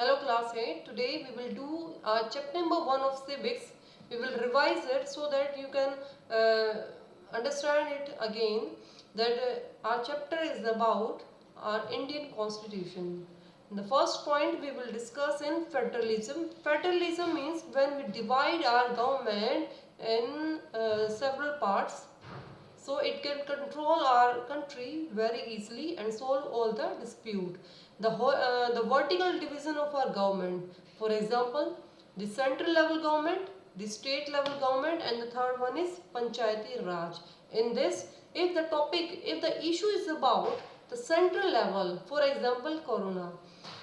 Hello class 8. Today we will do chapter number 1 of civics. We will revise it so that you can understand it again. That our chapter is about our Indian constitution. In the first point we will discuss in federalism. Federalism means when we divide our government in several parts, so it can control our country very easily and solve all the dispute. The vertical division of our government, for example, the central level government, the state level government, and the third one is Panchayati Raj. In this, if the issue is about the central level, for example, corona,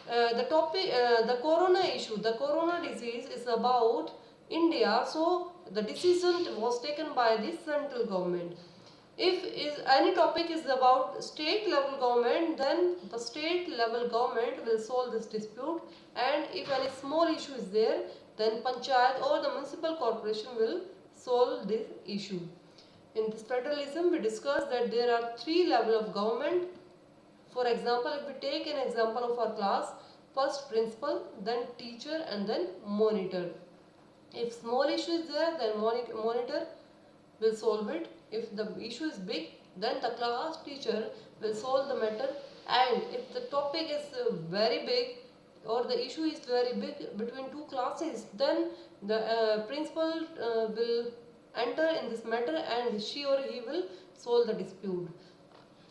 the corona issue, the corona disease is about India, so the decision was taken by the central government. If any topic is about state level government, then the state level government will solve this dispute, and if any small issue is there, then panchayat or the municipal corporation will solve this issue. In this federalism, we discussed that there are three levels of government. For example, if we take an example of our class, first principal, then teacher, and then monitor. If small issue is there, then monitor will solve it. If the issue is big, then the class teacher will solve the matter. And if the topic is very big or the issue is very big between two classes, then the principal will enter in this matter and she or he will solve the dispute.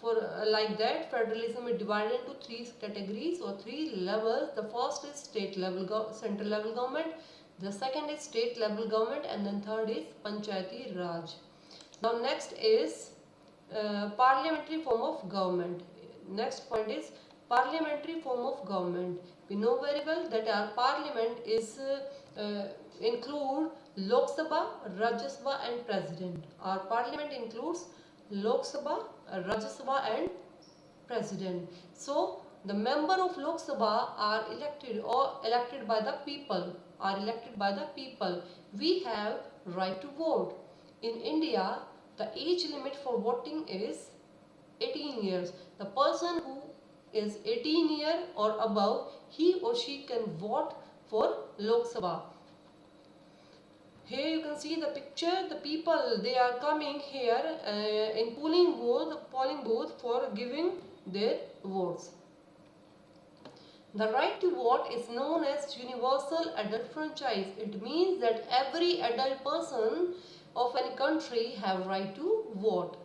For like that, federalism is divided into three categories or three levels. The first is state level, central level government. The second is state level government, and then third is Panchayati Raj. Now next is parliamentary form of government. Next point is parliamentary form of government. We know very well that our parliament is include Lok Sabha, Rajya Sabha and President. Our parliament includes Lok Sabha, Rajya Sabha and President. So the member of Lok Sabha are elected by the people. We have right to vote. In India, the age limit for voting is 18 years. The person who is 18 years or above, he or she can vote for Lok Sabha. Here you can see the picture. The people, they are coming here in polling booth for giving their votes. The right to vote is known as universal adult franchise. It means that every adult person of any country have right to vote.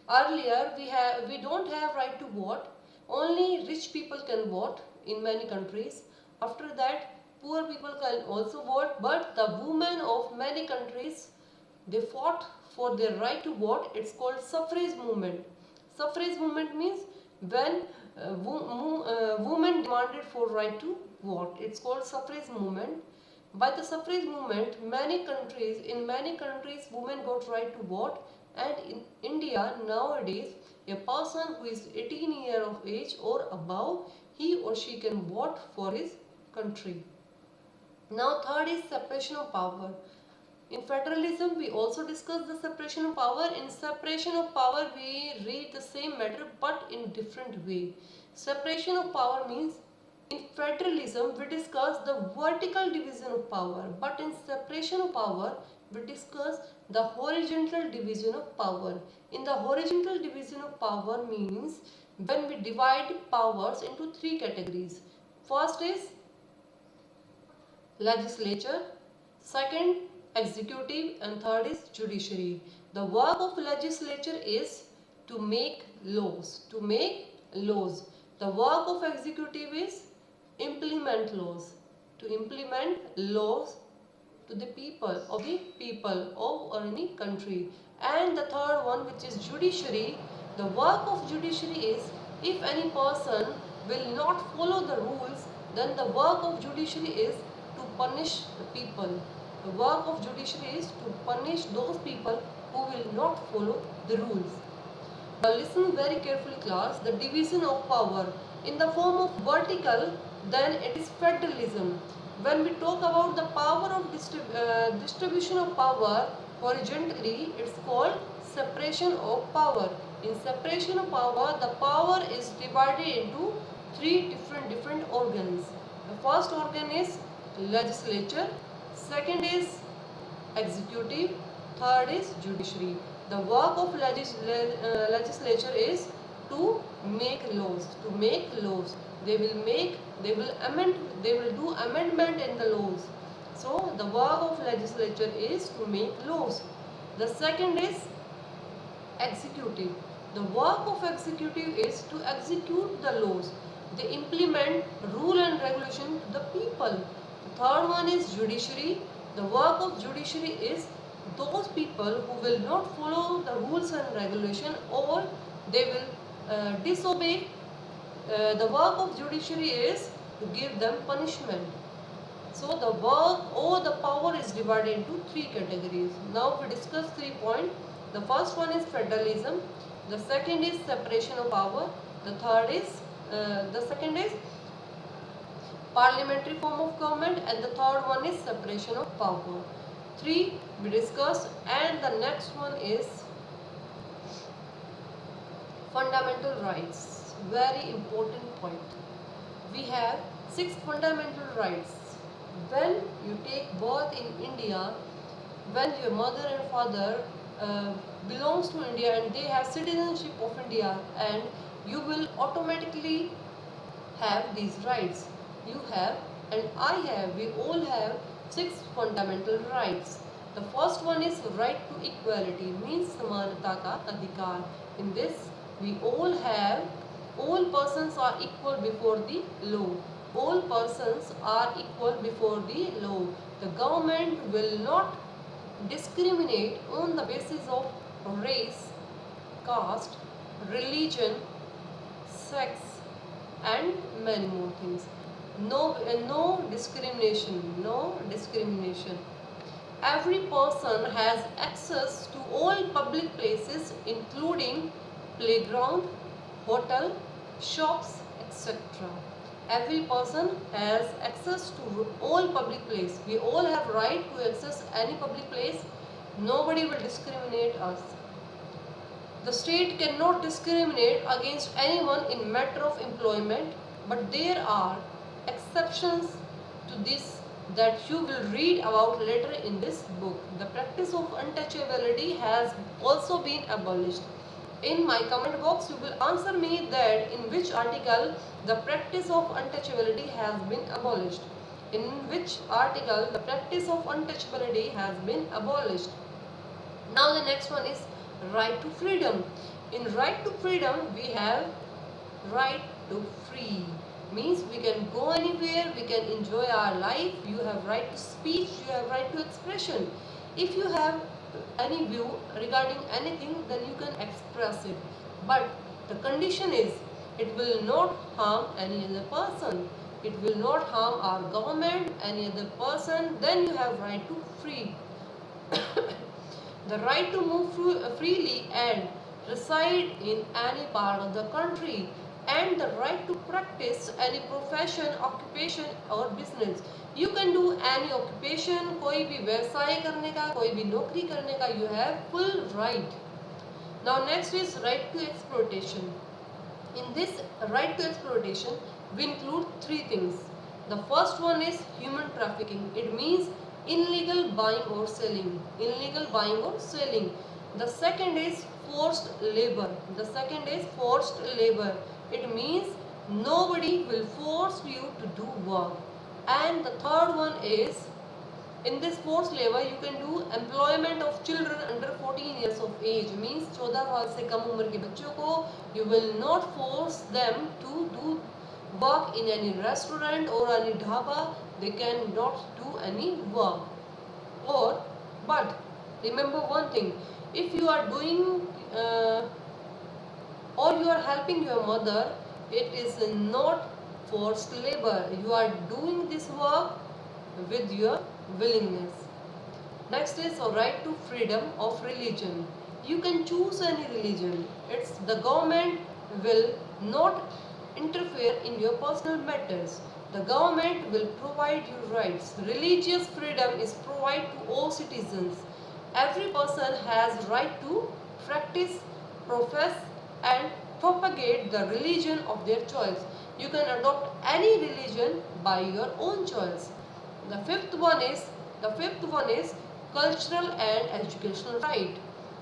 Earlier we don't have right to vote. Only rich people can vote in many countries. After that, poor people can also vote, but the women of many countries, they fought for their right to vote. It's called suffrage movement. Suffrage movement means when women demanded for right to vote. It's called suffrage movement. By the suffrage movement, in many countries women got right to vote, and in India nowadays a person who is 18 years of age or above, he or she can vote for his country. Now third is separation of power. In federalism, we also discuss the separation of power. In separation of power, we read the same matter but in different way. Separation of power means in federalism, we discuss the vertical division of power, but in separation of power, we discuss the horizontal division of power. In the horizontal division of power means when we divide powers into three categories. First is legislature, second executive, and third is judiciary. The work of legislature is to make laws. The work of executive is implement laws. To implement laws to the people of any country. And the third one, which is judiciary. The work of judiciary is if any person will not follow the rules, then the work of judiciary is to punish the people. The work of judiciary is to punish those people who will not follow the rules. Now listen very carefully class. The division of power in the form of vertical, then it is federalism. When we talk about the power of distribution of power horizontally, it's called separation of power. In separation of power, the power is divided into three different organs. The first organ is legislature, second is executive, third is judiciary. The work of legislature is to make laws. To make laws, they will amend, they will do amendment in the laws. So the work of legislature is to make laws. The second is executive. The work of executive is to execute the laws. They implement rule and regulation to the people. The third one is judiciary. The work of judiciary is those people who will not follow the rules and regulation, or they will disobey. The work of judiciary is to give them punishment. So the work or the power is divided into three categories. Now we discuss 3 points. The first one is federalism. The second is separation of power. The second is parliamentary form of government, and the third one is separation of power. 3 we discussed, and the next one is fundamental rights. Very important point. We have 6 fundamental rights. When you take birth in India, when your mother and father belongs to India and they have citizenship of India, and you will automatically have these rights. You have and I have, we all have 6 fundamental rights. The first one is right to equality, means samanata ka adhikar. In this we all have, all persons are equal before the law. All persons are equal before the law. The government will not discriminate on the basis of race, caste, religion, sex and many more things. No discrimination, no discrimination. Every person has access to all public places, including playground, hotel, shops, etc. Every person has access to all public places. We all have right to access any public place. Nobody will discriminate us. The state cannot discriminate against anyone in matter of employment, but there are exceptions to this that you will read about later in this book. The practice of untouchability has also been abolished. In my comment box, you will answer me that in which article the practice of untouchability has been abolished. In which article the practice of untouchability has been abolished. Now the next one is right to freedom. In right to freedom, we have right to free. Means we can go anywhere, we can enjoy our life. You have right to speech, you have right to expression. If you have any view regarding anything, then you can express it, but the condition is it will not harm any other person, it will not harm our government, any other person. Then you have right to free. The right to move freely and reside in any part of the country, and the right to practice any profession, occupation or business. You can do any occupation, कोई भी व्यवसाय करने का, कोई भी नौकरी करने का, you have full right. Now next is right to exploitation. In this right to exploitation, we include 3 things. The first one is human trafficking. It means illegal buying or selling. Illegal buying or selling. The second is forced labor. The second is forced labor. It means nobody will force you to do work. And the third one is, in this forced labor you can do employment of children under 14 years of age. Means 14 साल से कम उम्र के बच्चों को you will not force them to do work in any restaurant or any dhaba. They cannot do any work. But remember one thing, if you are doing or you are helping your mother, it is not forced labor. You are doing this work with your willingness. Next is a right to freedom of religion. You can choose any religion. It's the government will not interfere in your personal matters. The government will provide you rights. Religious freedom is provided to all citizens. Every person has right to practice, profess and propagate the religion of their choice. You can adopt any religion by your own choice. The fifth one is cultural and educational right.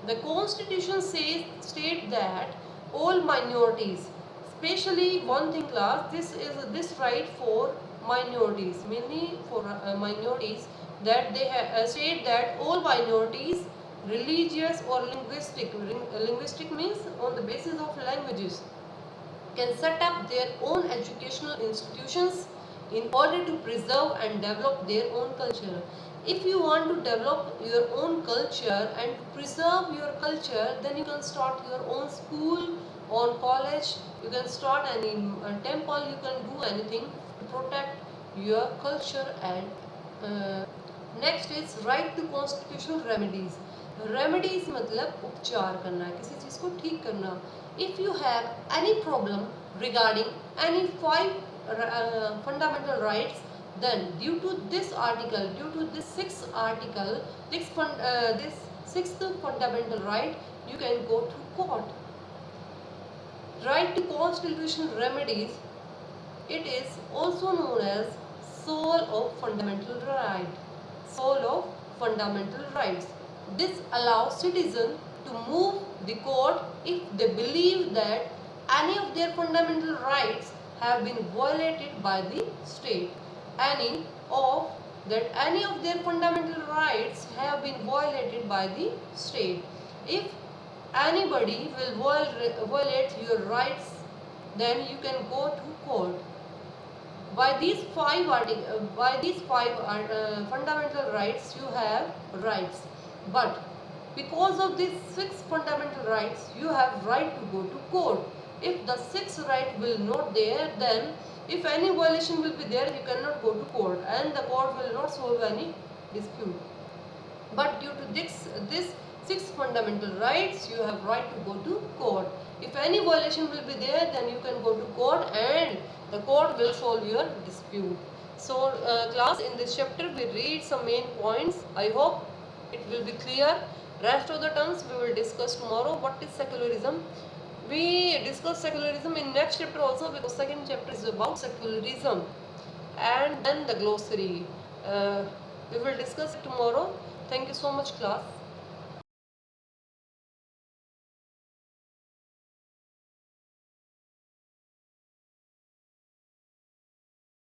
The Constitution state that all minorities, especially one thing class, this right for minorities, mainly for minorities, that they state that all minorities, religious or linguistic means on the basis of languages, can set up their own educational institutions in order to preserve and develop their own culture. If you want to develop your own culture and to preserve your culture, then you can start your own school, own college, you can start any temple, you can do anything to protect your culture. And next is right to constitutional remedies. Remedies मतलब उपचार करना, किसी चीज़ को ठीक करना. If you have any problem regarding any five fundamental rights, then due to this article, due to this sixth article, this sixth fundamental right, you can go to court. Right to constitutional remedies, it is also known as soul of fundamental right. Soul of fundamental rights. This allows citizens to move the court if they believe that any of their fundamental rights have been violated by the state. Any of their fundamental rights have been violated by the state. If anybody will violate your rights, then you can go to court. By these five fundamental rights, you have rights. But because of these six fundamental rights, you have right to go to court. If the sixth right will not there, then if any violation will be there, you cannot go to court, and the court will not solve any dispute. But due to this six fundamental rights, you have right to go to court. If any violation will be there, then you can go to court and the court will solve your dispute. So class, in this chapter we read some main points. I hope it will be clear. Rest of the terms we will discuss tomorrow. What is secularism? We discuss secularism in next chapter also, because second chapter is about secularism. And then the glossary. We will discuss it tomorrow. Thank you so much class.